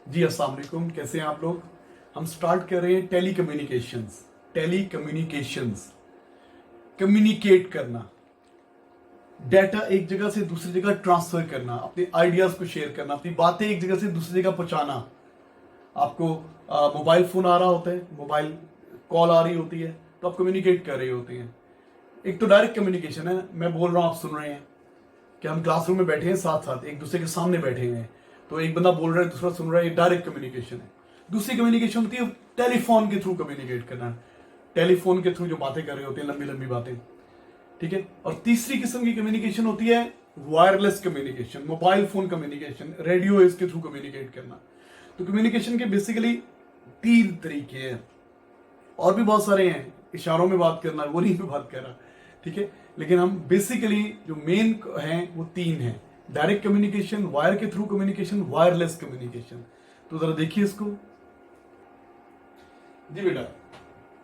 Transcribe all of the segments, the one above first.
जी अस्सलाम वालेकुम, कैसे हैं आप लोग। हम स्टार्ट कर रहे हैं टेलीकम्युनिकेशंस। कम्युनिकेट करना, डाटा एक जगह से दूसरी जगह ट्रांसफर करना, अपने आइडियाज को शेयर करना, अपनी बातें एक जगह से दूसरी जगह पहुंचाना। आपको मोबाइल फोन आ रहा होता है, मोबाइल कॉल आ रही होती है, तो आप कम्युनिकेट कर रहे होते हैं। एक तो डायरेक्ट कम्युनिकेशन है, मैं बोल रहा हूँ, आप सुन रहे हैं, कि हम क्लासरूम में बैठे हैं, साथ साथ एक दूसरे के सामने बैठे हुए हैं, तो एक बंदा बोल रहा है, दूसरा सुन रहा है, ये डायरेक्ट कम्युनिकेशन है। दूसरी कम्युनिकेशन होती है टेलीफोन के थ्रू कम्युनिकेट करना, टेलीफोन के थ्रू जो बातें कर रहे होते हैं, लंबी लंबी बातें, ठीक है। और तीसरी किस्म की कम्युनिकेशन होती है wireless communication, mobile phone communication, radio waves के थ्रू कम्युनिकेट करना। तो कम्युनिकेशन के बेसिकली 3 तरीके हैं, और भी बहुत सारे हैं, इशारों में बात करना, वो नहीं मैं बात कर रहा, ठीक है। लेकिन हम बेसिकली जो मेन हैं वो 3 हैं: डायरेक्ट कम्युनिकेशन, वायर के थ्रू कम्युनिकेशन, वायरलेस कम्युनिकेशन। तो जरा देखिए इसको। जी बेटा,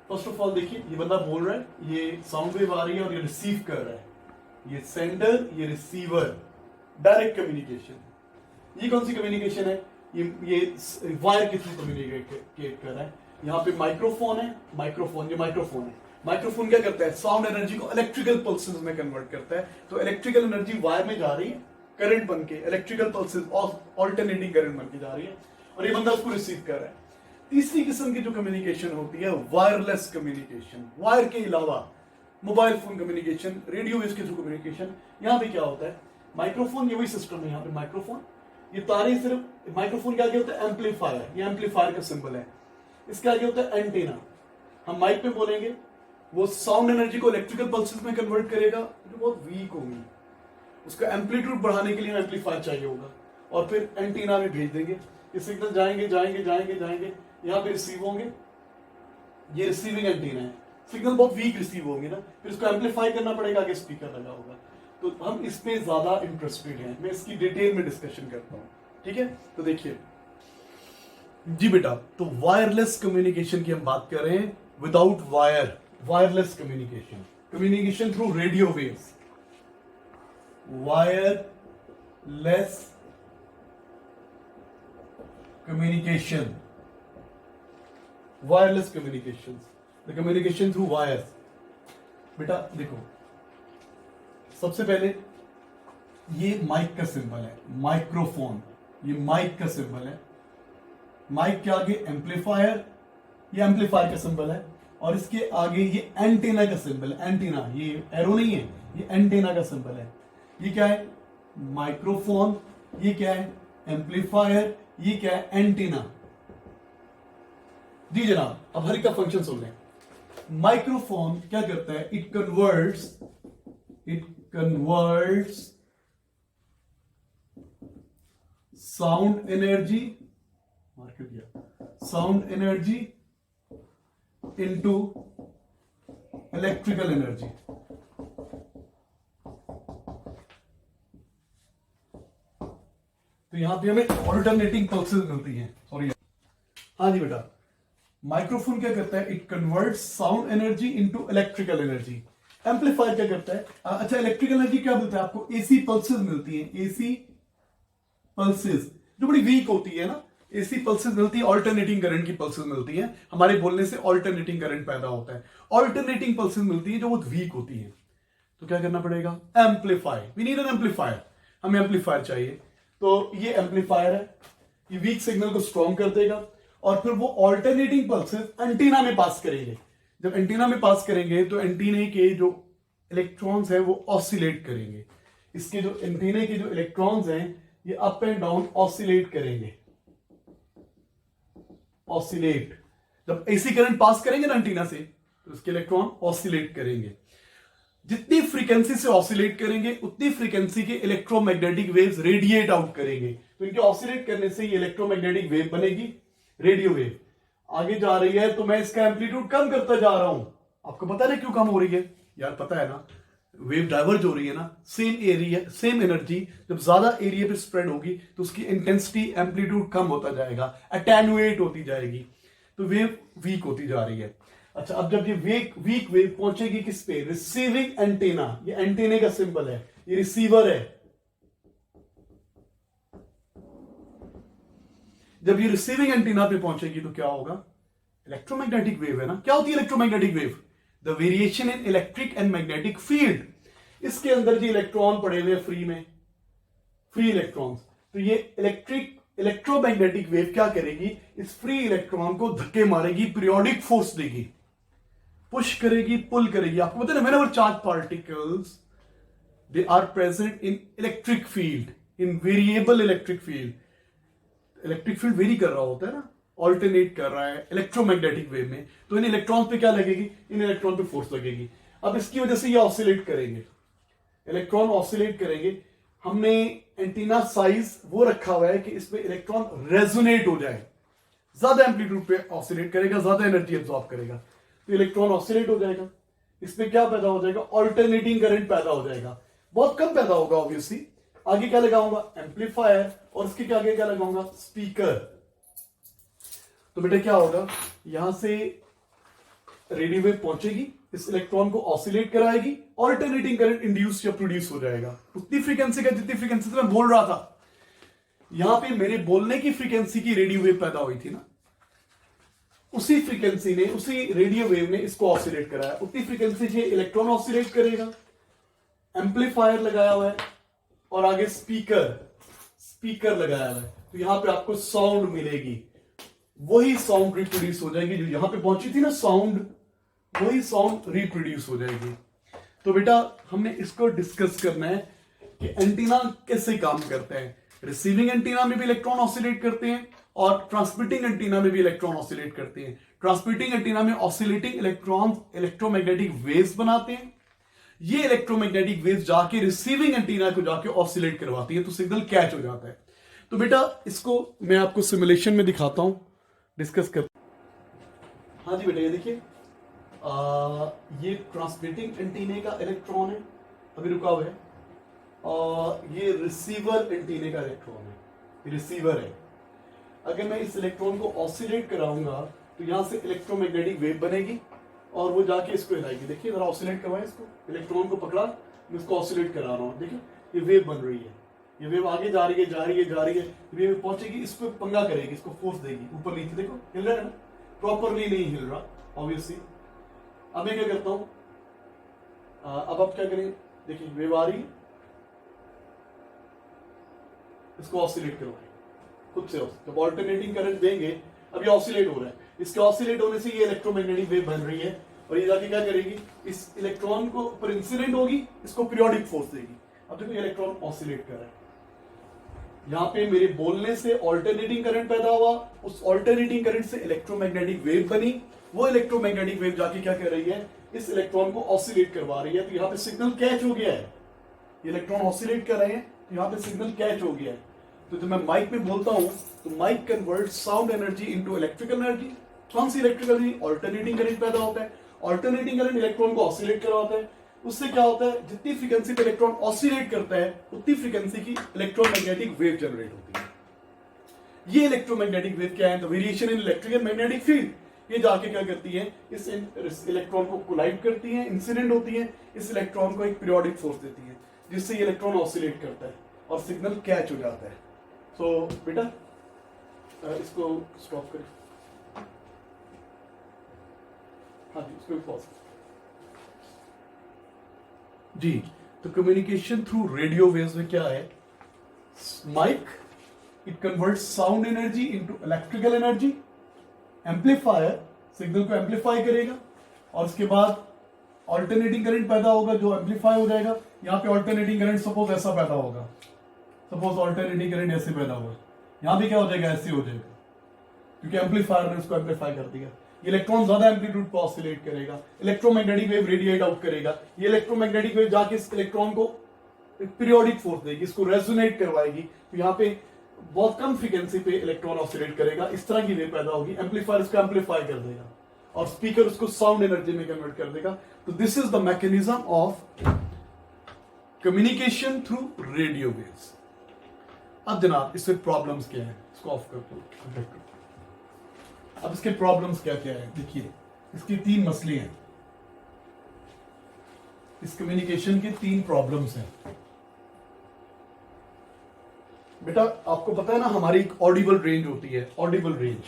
फर्स्ट ऑफ ऑल देखिए, ये बंदा बोल रहा है, ये साउंड वेव आ रही है और ये रिसीव कर रहा है, ये सेंडर, ये रिसीवर, डायरेक्ट कम्युनिकेशन। ये कौन सी कम्युनिकेशन है? ये वायर के थ्रू कम्युनिकेट कर रहा है। यहाँ पे माइक्रोफोन है, ये माइक्रोफोन है। माइक्रोफोन क्या करता है? साउंड एनर्जी को इलेक्ट्रिकल पल्सेस में कन्वर्ट करता है। तो इलेक्ट्रिकल एनर्जी वायर में जा रही है, करंट बन के, इलेक्ट्रिकल पल्सेस ऑल्टरनेटिंग करंट बन के जा रही है, और ये बंदा उसको रिसीव कर रहा है। तीसरी किस्म की जो कम्युनिकेशन होती है वायरलेस कम्युनिकेशन, वायर के अलावा mobile phone communication, radio waves के थ्रू कम्युनिकेशन। यहां पे क्या होता है? माइक्रोफोन, ये वही सिस्टम है। यहाँ पे माइक्रोफोन, ये तारे सिर्फ, माइक्रोफोन के आगे होता है एम्पलीफायर, ये एम्पलीफायर का सिंबल है। इसके आगे होता है एंटीना। हम माइक पे बोलेंगे, वो साउंड एनर्जी को इलेक्ट्रिकल पल्सेस में कन्वर्ट करेगा, जो बहुत वीक होगी। उसका एम्पलीट्यूड बढ़ाने के लिए एम्पलीफायर चाहिए होगा, और फिर एंटीना में भेज देंगे। ये सिग्नल जाएंगे जाएंगे जाएंगे जाएंगे, यहाँ पे रिसीव होंगे। ये रिसीविंग एंटीना है, सिग्नल बहुत वीक रिसीव होंगे ना, फिर इसको एम्पलीफाई करना पड़ेगा, आगे स्पीकर लगा होगा। तो हम इसमें ज्यादा इंटरेस्टेड हैं, मैं इसकी डिटेल में डिस्कशन करता हूँ, ठीक है। तो देखिए जी बेटा, तो वायरलेस कम्युनिकेशन की हम बात कर रहे हैं, without wire, wireless communication, communication through radio waves, wireless communication, wireless communication, the communication through wires. बेटा देखो, सबसे पहले ये माइक का सिंबल है, माइक्रोफोन, ये माइक का सिंबल है। माइक के आगे एम्पलीफायर, ये एम्पलीफायर का सिंबल है, और इसके आगे ये एंटीना का सिंबल है। एंटीना, ये एरो नहीं है, ये एंटीना का सिंबल है। ये क्या है? माइक्रोफोन। ये क्या है? एम्पलीफायर। ये क्या है? एंटीना। जी जनाब, अब हर एक का फंक्शन सुन लें। माइक्रोफोन क्या करता है? It converts sound energy, mark कर दिया, sound energy into electrical energy. तो यहां पे हमें ऑल्टरनेटिंग पल्सेस मिलती हैं। सॉरी, हाँ जी बेटा, माइक्रोफोन क्या करता है? It converts sound energy into electrical energy. Amplifier क्या करता है? अच्छा, इलेक्ट्रिकल एनर्जी क्या मिलता है आपको? एसी पल्सेस मिलती हैं, एसी पल्सेस, जो बड़ी वीक होती है ना, एसी पल्सेस मिलती है, ऑल्टरनेटिंग करंट की पल्सेस मिलती हैं। हमारे बोलने से ऑल्टरनेटिंग करंट पैदा होता है। ऑल्टरनेटिंग पल्सेस मिलती है जो बहुत वीक होती है। तो क्या करना पड़ेगा? Amplify, we need an amplifier, हमें एम्पलीफायर चाहिए। तो ये एम्पलीफायर है, ये वीक सिग्नल को स्ट्रॉन्ग कर देगा, और फिर वो ऑल्टरनेटिंग पल्सेस एंटीना में पास करेंगे। जब एंटीना में पास करेंगे तो एंटीने के जो इलेक्ट्रॉन्स हैं वो ऑसिलेट करेंगे। इसके जो एंटीने के जो इलेक्ट्रॉन्स हैं, ये अप एंड डाउन ऑसिलेट करेंगे, ऑसिलेट। जब एसी करंट पास करेंगे ना एंटीना से, तो इसके इलेक्ट्रॉन ऑसिलेट करेंगे। जितनी फ्रीक्वेंसी से ऑसिलेट करेंगे, उतनी फ्रीक्वेंसी के इलेक्ट्रोमैग्नेटिक वेव्स रेडिएट आउट करेंगे। तो इनके ऑसिलेट करने से ये इलेक्ट्रोमैग्नेटिक वेव बनेगी, रेडियो वेव आगे जा रही है, तो मैं इसका एम्पलीट्यूड कम करता जा रहा हूं। आपको पता है ना क्यों कम हो रही है? यार पता है ना, वेव डाइवर्ज हो रही है ना, सेम एरिया सेम एनर्जी जब ज्यादा एरिया पे स्प्रेड होगी तो उसकी इंटेंसिटी, एम्पलीट्यूड कम होता जाएगा, अटेनुएट होती जाएगी, तो वेव वीक होती जा रही है। अच्छा, अब जब ये वीक वेव पहुंचेगी किस पे? रिसीविंग एंटीना, ये एंटीने का सिंबल है, ये रिसीवर है। जब ये रिसीविंग एंटीना पे पहुंचेगी तो क्या होगा, इलेक्ट्रोमैग्नेटिक वेव है ना। क्या होती है electromagnetic wave, the variation in electric and magnetic field. इसके अंदर जो इलेक्ट्रॉन पड़े हुए फ्री में, फ्री इलेक्ट्रॉन्स, तो ये इलेक्ट्रोमैग्नेटिक वेव क्या करेगी, इस फ्री इलेक्ट्रॉन को धक्के मारेगी, पीरियोडिक फोर्स देगी, पुश करेगी, पुल करेगी। आपको पता है ना, whenever charge particles they are present in electric field, in variable electric field, electric field vary कर रहा होता है ना, ऑल्टरनेट कर रहा है इलेक्ट्रोमैग्नेटिक वेव में, तो इन इलेक्ट्रॉन पे क्या लगेगी, इन इलेक्ट्रॉन पे फोर्स लगेगी। अब इसकी वजह से ये ऑसिलेट करेंगे, इलेक्ट्रॉन ऑसिलेट करेंगे। हमने एंटीना साइज वो रखा हुआ है कि इसमें इलेक्ट्रॉन रेजोनेट हो जाए, ज्यादा एम्पलीट्यूड पे ऑसिलेट करेगा, ज्यादा एनर्जी एब्जॉर्ब करेगा, तो इलेक्ट्रॉन ऑसिलेट हो जाएगा। इसमें क्या पैदा हो जाएगा, ऑल्टरनेटिंग करंट पैदा हो जाएगा, बहुत कम पैदा होगा ऑब्वियसली। आगे क्या लगाऊंगा, एम्पलीफायर, और उसके क्या आगे क्या लगाऊंगा, स्पीकर। तो बेटा क्या होगा, यहां से रेडियो वेव पहुंचेगी, इस इलेक्ट्रॉन को ऑसिलेट कराएगी, ऑल्टरनेटिंग करंट इंड्यूस या प्रोड्यूस हो जाएगा उतनी फ्रीक्वेंसी का जितनी फ्रीक्वेंसी से मैं बोल रहा था। यहां पे मेरे बोलने की फ्रीक्वेंसी की रेडियो वेव पैदा हुई थी ना, उसी फ्रीक्वेंसी ने, उसी रेडियो वेव ने इसको ऑसिलेट कराया, उतनी फ्रीक्वेंसी से इलेक्ट्रॉन ऑसिलेट करेगा। एम्पलीफायर लगाया हुआ है और आगे स्पीकर लगाया हुआ है, तो यहां पे आपको साउंड मिलेगी, वही साउंड रिप्रोड्यूस हो जाएगी जो यहां पे पहुंची थी ना साउंड, वही साउंड रिप्रोड्यूस हो जाएगी। तो बेटा हमने इसको डिस्कस करना है कि एंटीना कैसे काम करते हैं। रिसीविंग एंटीना में भी इलेक्ट्रॉन ऑसिलेट करते हैं और ट्रांसमिटिंग एंटीना में भी इलेक्ट्रॉन ऑसिलेट करते हैं। ट्रांसमिटिंग एंटीना में ऑसिलेटिंग इलेक्ट्रॉन इलेक्ट्रोमैग्नेटिक वेव्स बनाते हैं, ये इलेक्ट्रोमैग्नेटिक वेव्स जाके रिसीविंग एंटीना को जाके ऑसिलेट करवाती है, तो सिग्नल कैच हो जाता है। तो बेटा इसको मैं आपको सिमुलेशन में दिखाता हूं, डिस्कस कर। हाँ जी बेटा, ये देखिए ये ट्रांसमिटिंग एंटीने का इलेक्ट्रॉन है, अभी रुका हुआ है, और ये रिसीवर एंटीने का इलेक्ट्रॉन है, ये रिसीवर है। अगर मैं इस इलेक्ट्रॉन को ऑसिलेट कराऊंगा तो यहां से इलेक्ट्रोमैग्नेटिक वेव बनेगी और वो जाके इसको हिलाएगी। देखिए जरा ऑसिलेट करवाएं इसको, इलेक्ट्रॉन को पकड़ा, मैं इसको ऑसिलेट करा रहा हूं, देखिए ये वेव बन रही है, ये वेव आगे जा रही है, जा रही है, जा रही है, वेव पहुंचेगी, इस पर पंगा करेगी, इसको फोर्स देगी, ऊपर नीचे देखो हिल रहा है ना, प्रॉपरली नहीं हिल रहा ऑब्वियसली। अब मैं क्या करता हूं, अब आप क्या करेंगे, देखिए वेव आ रही है, इसको ऑसिलेट करवाएं खुद से। जब ऑल्टरनेटिंग करंट देंगे, अभी ऑसिलेट हो रहा है, इसके ऑसिलेट होने से ये इलेक्ट्रोमैग्नेटिक वेव बन रही है और ये जाके क्या करेगी, इस इलेक्ट्रॉन को पर इंसिडेंट होगी, इसको पीरियोडिक फोर्स देगी। अब देखो ये इलेक्ट्रॉन ऑसिलेट कर रहा है, यहां पे मेरे बोलने से ऑल्टरनेटिंग करंट पैदा हुआ, उस ऑल्टरनेटिंग करंट से इलेक्ट्रोमैग्नेटिक वेव बनी, वो इलेक्ट्रोमैग्नेटिक वेव जाके क्या कर रही है, इस इलेक्ट्रॉन को ऑसिलेट करवा रही है, तो यहाँ पे सिग्नल कैच हो गया है, इलेक्ट्रॉन ऑसिलेट कर रहे हैं तो यहाँ पे सिग्नल कैच हो गया है। तो जब मैं माइक में बोलता हूं तो mic convert sound energy into electrical energy. कौन सी इलेक्ट्रिकल एनर्जी, ऑल्टरनेटिंग करंट पैदा होता है, ऑल्टरनेटिंग करंट इलेक्ट्रॉन को ऑसिलेट करवाता है, उससे क्या होता है, जितनी फ्रीक्वेंसी पे इलेक्ट्रॉन ऑसिलेट करता है उतनी फ्रीक्वेंसी की इलेक्ट्रोमैग्नेटिक वेव जनरेट होती है। ये इलेक्ट्रोमैग्नेटिक वेव क्या है, the variation in electric and magnetic field. ये जाके क्या करती है, इस इलेक्ट्रॉन को कोलाइड करती है, इंसिडेंट होती है, इस इलेक्ट्रॉन को एक पीरियोडिक फोर्स देती है, जिससे ये इलेक्ट्रॉन ऑसिलेट करता है और सिग्नल कैच हो जाता है। तो बेटा इसको स्टॉप करें, हाँ जी इसको पॉज जी। तो कम्युनिकेशन थ्रू रेडियो वेव्स में क्या है, mic it converts sound energy into electrical energy, amplifier signal को एम्पलीफाई करेगा और उसके बाद ऑल्टरनेटिंग करंट पैदा होगा जो एम्पलीफाई हो जाएगा। यहाँ पे ऑल्टरनेटिंग करंट सपोज ऐसा पैदा होगा, सपोज ऑल्टरनेटिंग करंट ऐसे पैदा हुआ, यहां भी क्या हो जाएगा, ऐसे हो जाएगा, क्योंकि एम्पलीफायर ने उसको एम्पलीफाई कर दिया। इलेक्ट्रॉन ज्यादा एम्पलीट्यूड पर ऑसिलेट करेगा, इलेक्ट्रोमैग्नेटिक वेव रेडिएट आउट करेगा, ये इलेक्ट्रोमैग्नेटिक वेव जाके इस इलेक्ट्रॉन को पीरियोडिक फोर्स देगी, इसको रेजोनेट करवाएगी, तो यहाँ पे बहुत कम फ्रीक्वेंसी पे इलेक्ट्रॉन ऑसिलेट करेगा, इस तरह की वेव पैदा होगी, एम्पलीफायर उसको एम्पलीफाई कर देगा और स्पीकर उसको साउंड एनर्जी में कन्वर्ट कर देगा। तो this is the mechanism of communication through radio waves. अब जनाब इसमें प्रॉब्लम्स क्या है, इसको ऑफ कर दो। अब इसके प्रॉब्लम्स क्या क्या है, देखिए इसकी 3 मसले हैं, इस कम्युनिकेशन के 3 प्रॉब्लम्स हैं। बेटा आपको पता है ना हमारी एक ऑडिबल रेंज होती है, ऑडिबल रेंज।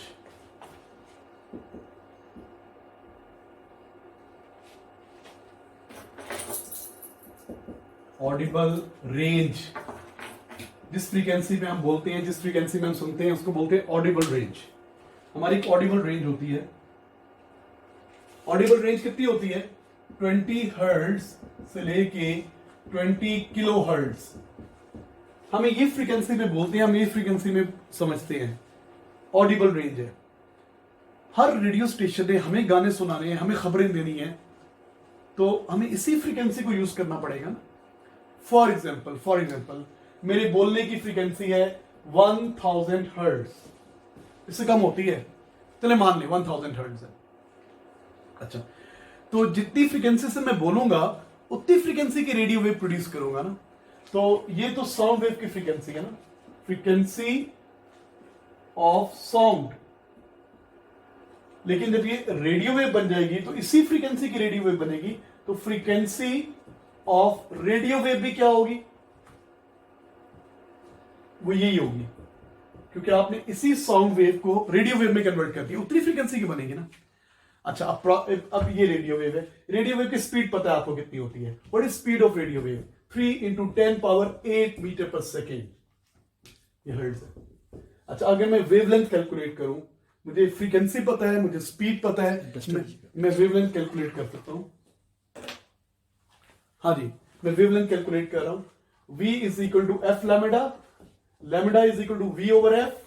ऑडिबल रेंज, जिस फ्रीक्वेंसी पे हम बोलते हैं, जिस फ्रीक्वेंसी में हम सुनते हैं, उसको बोलते हैं ऑडिबल रेंज। हमारी एक ऑडिबल रेंज होती है। ऑडिबल रेंज कितनी होती है? 20 हर्ट्ज से लेके 20 किलो हर्ट्ज। हमें ये फ्रीक्वेंसी में बोलते हैं, हम ये फ्रीक्वेंसी में समझते हैं, ऑडिबल रेंज है। हर रेडियो स्टेशन ने हमें गाने सुनाने हैं, हमें खबरें देनी है, तो हमें इसी फ्रीक्वेंसी को यूज करना पड़ेगा ना। फॉर एग्जाम्पल मेरे बोलने की फ्रीक्वेंसी है 1000 हर्ट्ज, इससे कम होती है, चले मान ले 1000 हर्ट्ज है। अच्छा, तो जितनी फ्रीक्वेंसी से मैं बोलूंगा उतनी फ्रीक्वेंसी की रेडियो वेव प्रोड्यूस करूंगा ना। तो ये तो साउंड वेव की फ्रीक्वेंसी है ना, फ्रीक्वेंसी ऑफ साउंड। लेकिन जब ये रेडियो वेव बन जाएगी तो इसी फ्रीक्वेंसी की रेडियो वेव बनेगी, तो फ्रीक्वेंसी ऑफ रेडियो वेव भी क्या होगी? वो यही होगी, क्योंकि आपने इसी साउंड वेव को रेडियो वेव में कन्वर्ट कर दिया, उतनी फ्रीक्वेंसी की बनेगी ना। अच्छा, अब ये रेडियो वेव है। रेडियो वेव की स्पीड पता है आपको कितनी होती है? What is speed of radio wave? 3 × 10⁸ metre per second, ये हर्ट्ज है। अच्छा, अगर मैं वेवलेंथ कैलकुलेट करूं, मुझे फ्रीक्वेंसी पता है, मुझे स्पीड पता है, मैं वेवलेंथ कैलकुलेट कर सकता हूं। हाँ जी, मैं वेवलेंथ कैलकुलेट कर रहा हूं। v is equal to f lambda, lambda is equal to v over f.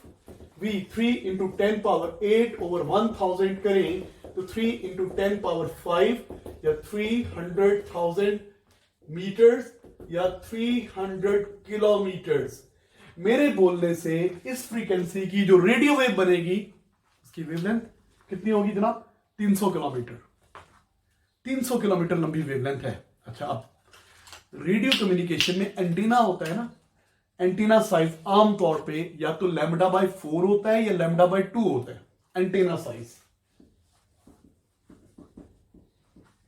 v 3 × 10⁸ करें तो 3 × 10⁵ या 300,000 मीटर्स या 300 किलोमीटर्स। मेरे बोलने से इस फ्रीक्वेंसी की जो रेडियो वेव बनेगी, उसकी वेवलेंथ कितनी होगी जनाब? 300 किलोमीटर। 300 किलोमीटर लंबी वेवलेंथ है। अच्छा, अब रेडियो कम्युनिकेशन में एंटीना होता है ना, एंटीना साइज आमतौर पे या तो λ/4 होता है या λ/2 होता है। एंटीना साइज,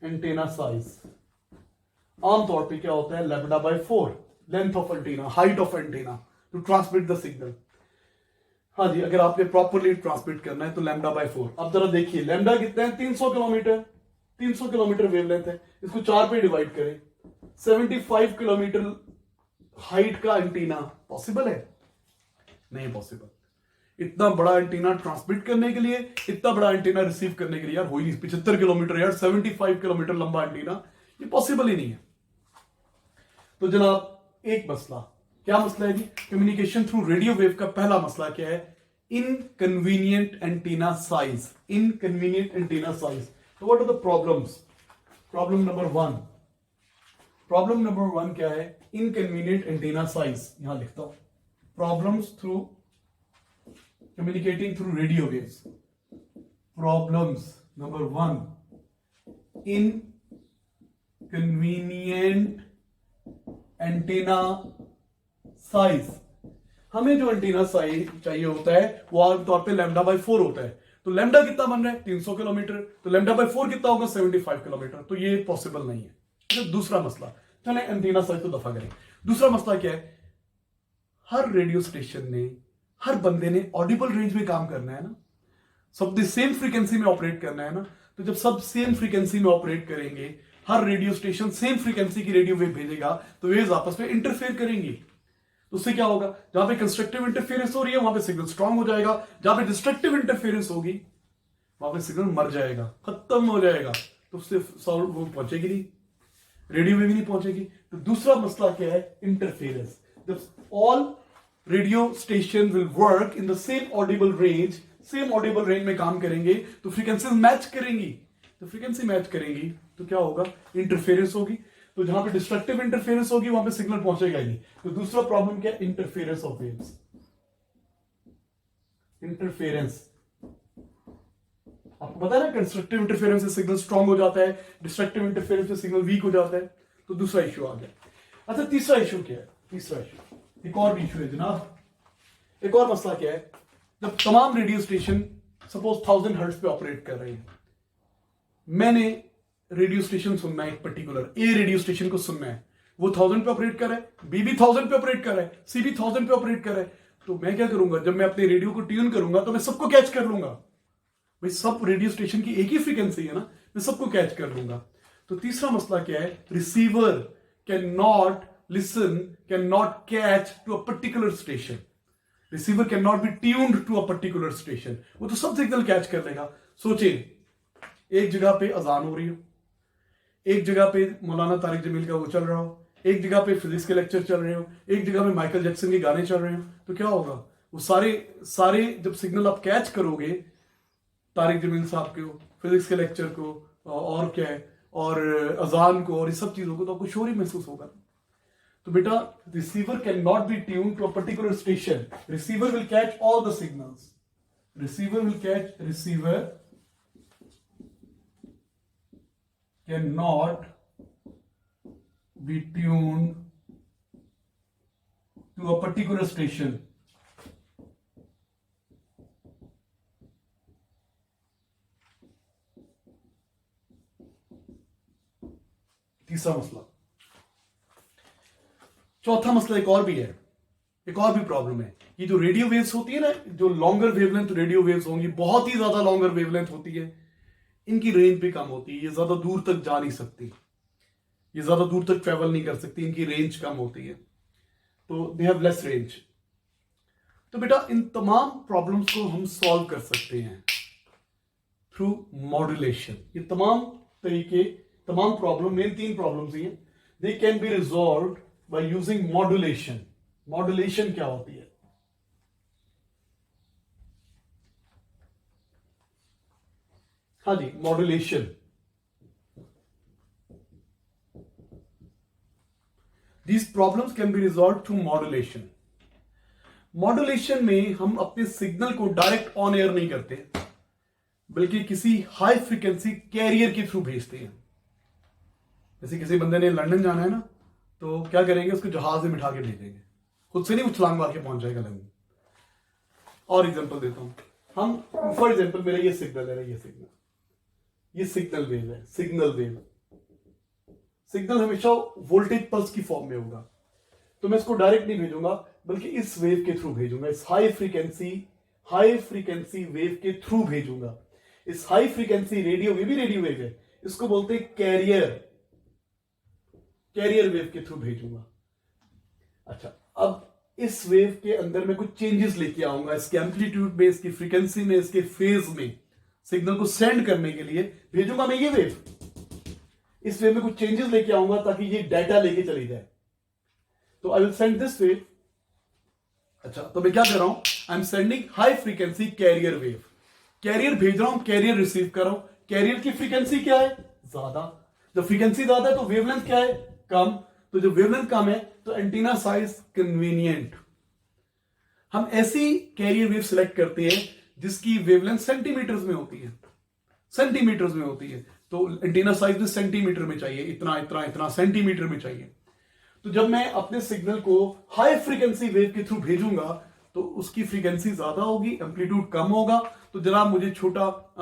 एंटीना साइज आमतौर पे क्या होता है? λ/4, length of antenna, height of antenna to transmit the signal. हाँ जी, अगर आपने प्रॉपरली ट्रांसमिट करना है तो λ/4। अब जरा देखिए लैम्डा कितना है? 300 किलोमीटर। 300 किलोमीटर वेवलेंथ है, इसको 4 पे डिवाइड करें, 75 किलोमीटर हाइट का एंटीना पॉसिबल है? नहीं पॉसिबल। इतना बड़ा एंटीना ट्रांसमिट करने के लिए, इतना बड़ा एंटीना रिसीव करने के लिए यार हो ही नहीं। 75 किलोमीटर यार, 75 किलोमीटर लंबा एंटीना, ये पॉसिबल ही नहीं है। तो जनाब एक मसला, क्या मसला है जी? कम्युनिकेशन थ्रू रेडियो वेव का पहला मसला क्या है? Inconvenient antenna size. Inconvenient antenna size. तो what are the problems? Problem number one क्या है? Inconvenient antenna size. यहां लिखता हूं, problems through communicating through radio waves. Problems number 1, inconvenient antenna size. हमें जो एंटीना साइज चाहिए होता है वो आमतौर पे λ/4 होता है। तो लैम्डा कितना बन रहा है? 300 किलोमीटर। तो λ/4 कितना होगा? 75 किलोमीटर। तो ये पॉसिबल नहीं है। दूसरा मसला, चले एंटीना साइज तो दफा करें। दूसरा मसला क्या है? हर रेडियो स्टेशन ने, हर बंदे ने ऑडिबल रेंज में काम करना है ना, सब सेम फ्रीक्वेंसी में ऑपरेट करना है ना। तो जब सब सेम फ्रीक्वेंसी में ऑपरेट करेंगे, हर रेडियो स्टेशन सेम फ्रीक्वेंसी की रेडियो वेव भेजेगा, तो वेव्स आपस में इंटरफेयर करेंगी। तो उससे क्या होगा? जहां पे कंस्ट्रक्टिव इंटरफेरेंस हो रही है वहां पे सिग्नल स्ट्रांग हो जाएगा, जहां पे डिस्ट्रक्टिव इंटरफेरेंस होगी वहां पे सिग्नल मर जाएगा, खत्म हो जाएगा। तो उससे साउंड वो पहुंचेगी नहीं, रेडियो में भी नहीं पहुंचेगी। तो दूसरा मसला क्या है? इंटरफेरेंस। जब all radio station will work in the same Audible range, same Audible range में काम करेंगे, तो फ्रीक्वेंसीज मैच करेंगी। तो फ्रीक्वेंसी मैच करेंगी तो क्या होगा? इंटरफेरेंस होगी। तो जहां पे डिस्ट्रक्टिव इंटरफेरेंस होगी वहां पे सिग्नल पहुंचेगा ही नहीं। तो दूसरा प्रॉब्लम क्या है? Interference of waves. इंटरफेरेंस, आपको पता है ना, कंस्ट्रक्टिव इंटरफेरेंस से सिग्नल स्ट्रांग हो जाता है, डिस्ट्रक्टिव इंटरफेरेंस से सिग्नल वीक हो जाता है। तो दूसरा इश्यू आ गया। अच्छा, तीसरा इश्यू क्या है? तीसरा इश्यू एक और इश्यू है जनाब। एक और मसला क्या है? जब तमाम रेडियो स्टेशन सपोज 1000 हर्ट्ज पे ऑपरेट कर रहे हैं, मैंने रेडियो स्टेशन सुनना है, एक पर्टिकुलर ए रेडियो स्टेशन को सुनना है, वो 1000 पे ऑपरेट कर रहा है, बी भी 1000 पे ऑपरेट कर रहा है, सी भी 1000 पे ऑपरेट कर रहा है। तो मैं क्या करूंगा, जब मैं अपने रेडियो को ट्यून करूंगा तो मैं सबको कैच कर लूंगा। भाई सब रेडियो स्टेशन की एक ही फ्रीक्वेंसी है ना, मैं सबको कैच कर लूंगा। तो तीसरा मसला क्या है, receiver can not listen, can not catch to a particular station. Receiver can not be tuned to a particular station. वो तो सब सिग्नल कैच कर लेगा। सोचिए, एक जगह पे अजान हो रही हो, एक जगह पे मौलाना तारिक जमील का वो चल रहा हो, एक जगह पे फिजिक्स के लेक्चर चल रहे हो, एक जगह पे माइकल जैक्सन के गाने चल रहे हो, तो क्या होगा, वो सारे सारे जब सिग्नल आप कैच करोगे, तारिक जमील साहब के फिजिक्स के लेक्चर को और क्या है, और अजान को और इस सब चीजों को, तो आपको शोर ही महसूस होगा। तो बेटा, receiver can not be tune to a particular station. Receiver will catch all the signals. Receiver cannot be tuned to a particular station. तीसरा मसला। चौथा मसला एक और भी है, एक और भी प्रॉब्लम है। ये जो रेडियो वेव्स होती है ना, जो लॉन्गर वेवलेंथ रेडियो वेव्स होंगी, बहुत ही ज्यादा लॉन्गर वेवलेंथ होती है, इनकी रेंज भी कम होती है, ये ज्यादा दूर तक जा नहीं सकती, ये ज्यादा दूर तक ट्रेवल नहीं कर सकती, इनकी रेंज कम होती है, तो दे हैव लेस रेंज। तो बेटा, इन तमाम प्रॉब्लम्स को हम सॉल्व कर सकते हैं थ्रू मॉड्यूलेशन। ये तमाम तरीके, तमाम प्रॉब्लम, मेन 3 प्रॉब्लम्स ही हैं, they can be resolved by using modulation. Modulation क्या होती है? हाँ जी, modulation. These problems can be resolved through modulation. Modulation में हम अपने सिग्नल को डायरेक्ट ऑन एयर नहीं करते, बल्कि किसी हाई फ्रीक्वेंसी कैरियर के थ्रू भेजते हैं। जैसे किसी बंदे ने लंदन जाना है ना, तो क्या करेंगे, उसको जहाज में बिठा के भेजेंगे, खुद से नहीं उछलांग मार के पहुंच जाएगा लंदन। और एग्जांपल देता हूं, हम फॉर एग्जांपल, मेरा ये सिग्नल है, ये सिग्नल वेव है, सिग्नल हमेशा वोल्टेज पल्स की फॉर्म में होगा, तो मैं इसको डायरेक्ट नहीं भेजूंगा, बल्कि इस वेव के थ्रू भेजूंगा, इस हाई फ्रीक्वेंसी वेव के थ्रू भेजूंगा। इस हाई फ्रीक्वेंसी रेडियो वेव है, इसको बोलते हैं कैरियर वेव के थ्रू भेजूंगा। अच्छा, अब इस वेव के अंदर मैं कुछ चेंजेस लेके आऊंगा, इसके एम्पलीट्यूड में, इसकी फ्रीक्वेंसी में, इसके फेज में। सिग्नल को सेंड करने के लिए भेजूंगा मैं ये वेव, इस वेव में कुछ चेंजेस लेके आऊंगा ताकि ये डाटा लेके चली जाए। तो I will send this wave. अच्छा, तो मैं क्या कर रहा हूं, I am sending high frequency carrier wave. Carrier भेज रहा हूं, कैरियर रिसीव कर रहा हूं। कैरियर की फ्रीक्वेंसी क्या है? ज्यादा। जब फ्रीक्वेंसी ज्यादा है तो वेवलेंथ क्या है? कम। तो जब वेवलेंथ कम है तो एंटीना साइज कन्वीनियंट। हम ऐसी कैरियर वेव सिलेक्ट करते हैं जिसकी वेवलेंथ सेंटीमीटर्स में होती है, तो एंटीना साइज भी सेंटीमीटर में चाहिए, इतना सेंटीमीटर में चाहिए। तो जब मैं अपने सिग्नल को हाई फ्रीक्वेंसी वेव के थ्रू भेजूंगा तो उसकी फ्रीक्वेंसी ज्यादा होगी, एम्पलीट्यूड कम होगा, तो जरा मुझे छोटा,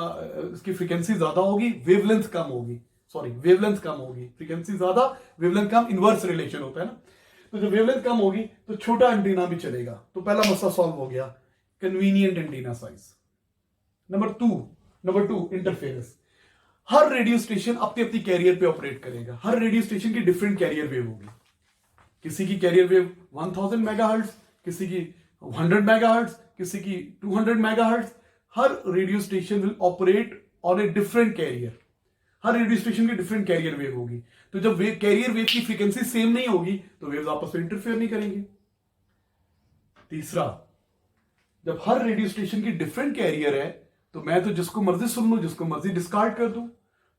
इसकी फ्रीक्वेंसी ज्यादा होगी, वेवलेंथ कम होगी, फ्रीक्वेंसी ज्यादा, वेवलेंथ कम, इनवर्स रिलेशन होता है ना। तो जब वेवलेंथ कम होगी तो छोटा एंटीना भी चलेगा। तो पहला मसला सॉल्व हो गया, convenient antenna size. Number two interference. हर रेडियो स्टेशन अपनी अपनी कैरियर पे ऑपरेट करेगा, हर रेडियो स्टेशन की डिफरेंट कैरियर वेव होगी। किसी की कैरियर वेव 1000 मेगाहर्ट्ज, किसी की 100 मेगाहर्ट्ज, किसी की 200 मेगाहर्ट्ज। हर radio station will operate on a different carrier, हर रेडियो स्टेशन की डिफरेंट कैरियर वेव होगी। तो जब कैरियर वेव की फ्रीक्वेंसी सेम नहीं होगी तो वेव्स आपस में इंटरफेयर नहीं करेंगे। तीसरा, जब हर रेडियो स्टेशन की डिफरेंट कैरियर है तो मैं तो जिसको मर्जी सुन लूं, जिसको मर्जी डिस्कार्ड कर दूं।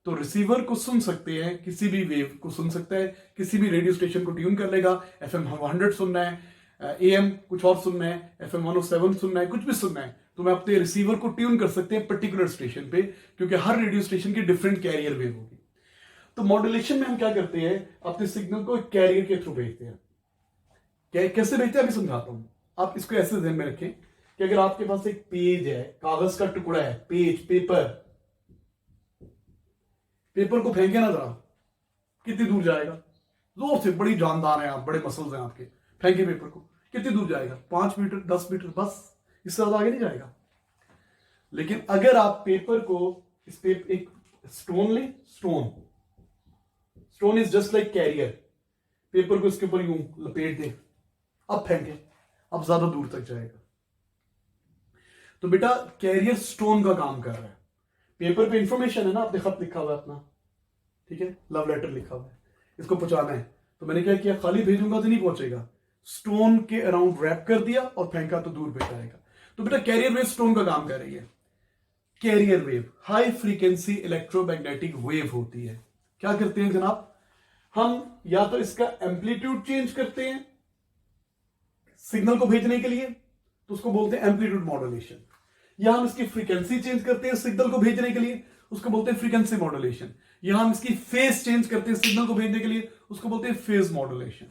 तो रिसीवर को सुन सकते हैं, किसी भी वेव को सुन सकता है, किसी भी रेडियो स्टेशन को ट्यून कर लेगा। FM 100 सुनना है, AM कुछ और सुनना है, FM 107 सुनना है, कुछ भी सुनना है, तो मैं अपने रिसीवर को ट्यून कर सकते हैं पर्टिकुलर स्टेशन पे, क्योंकि हर रेडियो स्टेशन की डिफरेंट कैरियर वेव होगी। तो मॉड्यूलेशन में हम क्या करते हैं, अपने सिग्नल को एक कैरियर के थ्रू भेजते हैं। कैसे भेजते हैं अभी समझाता हूं। आप इसको ऐसे ध्यान में रखें कि अगर आपके पास एक पेज है, कागज का टुकड़ा है, पेपर को फेंके ना जरा, कितनी दूर जाएगा? जोर से, बड़ी जानदार हैं आप, बड़े मसल्स हैं आपके, फेंके पेपर को, कितनी दूर जाएगा? 5 मीटर, 10 मीटर, बस, इससे ज्यादा आगे नहीं जाएगा। लेकिन अगर आप पेपर को, इस पे एक स्टोन ले, stone is just like carrier, paper को इसके ऊपर यूं लपेट दे, अब फेंके, अब ज्यादा दूर तक जाएगा। तो बेटा कैरियर स्टोन का काम कर रहा है। पेपर पे इंफॉर्मेशन है ना, आपने खत लिखा हुआ है अपना, ठीक है, लव लेटर लिखा हुआ है, इसको पहुंचाना है, तो मैंने क्या किया, खाली भेजूंगा तो नहीं पहुंचेगा, स्टोन के अराउंड रैप कर दिया और फेंका तो दूर पे जाएगा। तो बेटा कैरियर वेव स्टोन का काम कर रही है। Carrier wave high frequency electromagnetic wave होती है। क्या करते हैं जनाब, हम या तो इसका एम्पलीट्यूड चेंज करते हैं सिग्नल को भेजने के लिए, तो उसको बोलते हैं एम्पलीट्यूड मॉड्यूलेशन, या हम इसकी फ्रीक्वेंसी चेंज करते हैं सिग्नल को भेजने के लिए, उसको बोलते हैं फ्रीक्वेंसी मॉड्यूलेशन, या हम इसकी फेज चेंज करते हैं सिग्नल को भेजने के लिए, उसको बोलते हैं फेज मॉड्यूलेशन।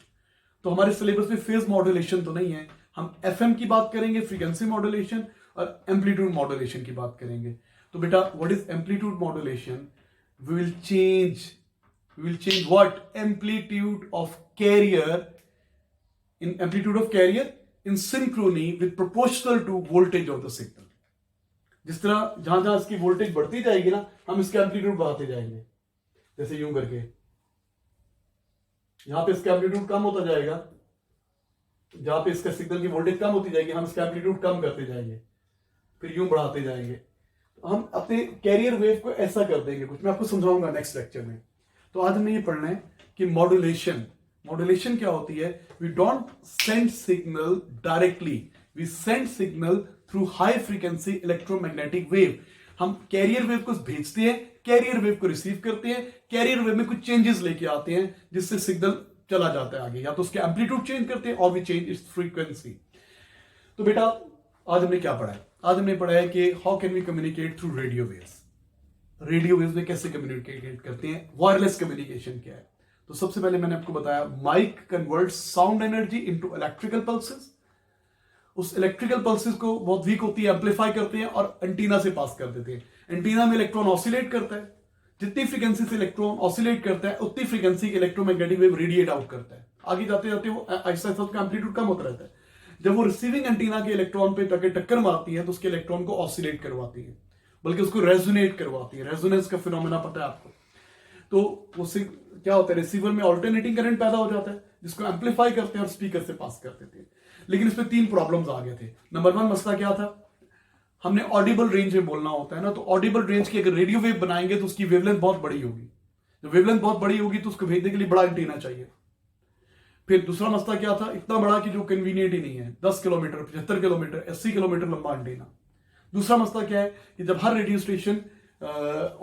तो हमारे सिलेबस में फेज मॉड्यूलेशन तो नहीं है, हम एफएम की बात करेंगे, फ्रीक्वेंसी मॉड्यूलेशन, और एम्पलीट्यूड मॉड्यूलेशन की बात करेंगे। तो बेटा what is amplitude modulation? We will change what, amplitude of carrier in synchrony with proportional to voltage of the signal। जिस तरह जहां जहां इसकी वोल्टेज बढ़ती जाएगी ना, हम इसका एम्पलीट्यूड बढ़ाते जाएंगे, जैसे यूं करके, यहां पे इसका एम्पलीट्यूड कम होता जाएगा, जहां पे इसका सिग्नल की वोल्टेज कम होती जाएगी, हम इसका एम्पलीट्यूड कम करते जाएंगे, फिर यूं बढ़ाते जाएंगे। तो हम अपने कैरियर वेव को ऐसा कर देंगे कुछ, मैं आपको समझाऊंगा नेक्स्ट लेक्चर में। तो आज हमें ये पढ़ना है कि मॉड्यूलेशन क्या होती है। We don't send signal directly, we send signal through high frequency electromagnetic wave. हम कैरियर वेव को भेजते हैं, कैरियर वेव को रिसीव करते हैं, कैरियर वेव में कुछ चेंजेस लेके आते हैं जिससे सिग्नल चला जाता है आगे, या तो उसके एम्पलीट्यूड चेंज करते हैं और वी चेंज इट्स फ्रीक्वेंसी। तो बेटा आज हमने क्या पढ़ा है? आज हमने पढ़ा है कि how can we communicate through radio waves. Radio waves में कैसे कम्युनिकेट करते हैं, वायरलेस कम्युनिकेशन क्या है। तो सबसे पहले मैंने आपको बताया mic convert sound energy into electrical pulses. उस इलेक्ट्रिकल पल्सेस को बहुत वीक होती है, एम्पलीफाई करते हैं और एंटीना से पास कर देते हैं। एंटीना में इलेक्ट्रॉन ऑसिलेट करता है, जितनी फ्रीक्वेंसी से इलेक्ट्रॉन ऑसिलेट करता है उतनी frequency electromagnetic wave radiate out करता है। आगे जाते जाते वो ऐसा उसका एम्पलीट्यूड कम होता रहता है। जब वो रिसीविंग एंटीना के इलेक्ट्रॉन पे जाके टक्कर मारती है तो उसके इलेक्ट्रॉन को ऑसिलेट करवाती है, बल्कि उसको रेजोनेट करवाती है। रेजोनेंस का फिनोमेना पता है आपको। तो उससे क्या होता है, रिसीवर में ऑल्टरनेटिंग करंट पैदा हो जाता है जिसको एम्पलीफाई करते हैं और स्पीकर से पास कर देते हैं। लेकिन इसमें 3 प्रॉब्लम्स आ गए थे। नंबर 1 मसला क्या था, हमने ऑडिबल रेंज में बोलना होता है ना, तो ऑडिबल रेंज की अगर रेडियो वेव बनाएंगे तो उसकी वेवलेंथ बहुत बड़ी होगी। जब वेवलेंथ बहुत बड़ी होगी तो उसको भेजने के लिए बड़ा एंटीना चाहिए। फिर दूसरा मसला क्या था, इतना बड़ा कि जो कन्वीनियंट ही नहीं है, 10 किलोमीटर, 75 किलोमीटर, 80 किलोमीटर लंबा एंटीना। दूसरा मसला क्या है कि जब हर रेडियो स्टेशन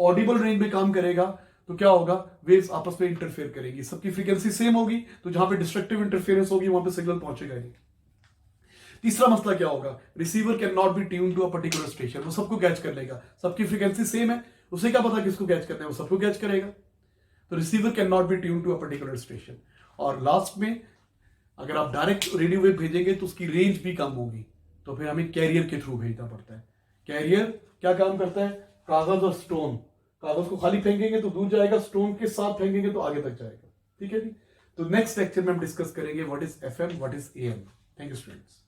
ऑडिबल रेंज में काम करेगा तो क्या होगा, वेव्स आपस में इंटरफेयर करेगी, सबकी फ्रीक्वेंसी सेम होगी, तो जहां पे डिस्ट्रक्टिव इंटरफेरेंस होगी वहां पे सिग्नल पहुंचेगा नहीं। तीसरा मसला क्या होगा, receiver can not be tune to a particular station, वो सबको कैच कर लेगा, सबकी फ्रीक्वेंसी सेम है, उसे क्या पता किसको कैच करना है, वो सबको कैच करेगा। तो receiver can not be tune to a particular station. और लास्ट में अगर आप डायरेक्ट रेडियो वेव भेजेंगे तो उसकी रेंज भी कम होगी, तो फिर हमें कैरियर के थ्रू भेजना पड़ता है। कैरियर क्या काम करता है, कागज और स्टोन, कागज को खाली फेंकेंगे तो दूर जाएगा, स्टोन के साथ फेंकेंगे तो आगे तक जाएगा। ठीक है जी। तो नेक्स्ट लेक्चर में हम डिस्कस करेंगे what is FM, what is am. Thank you students.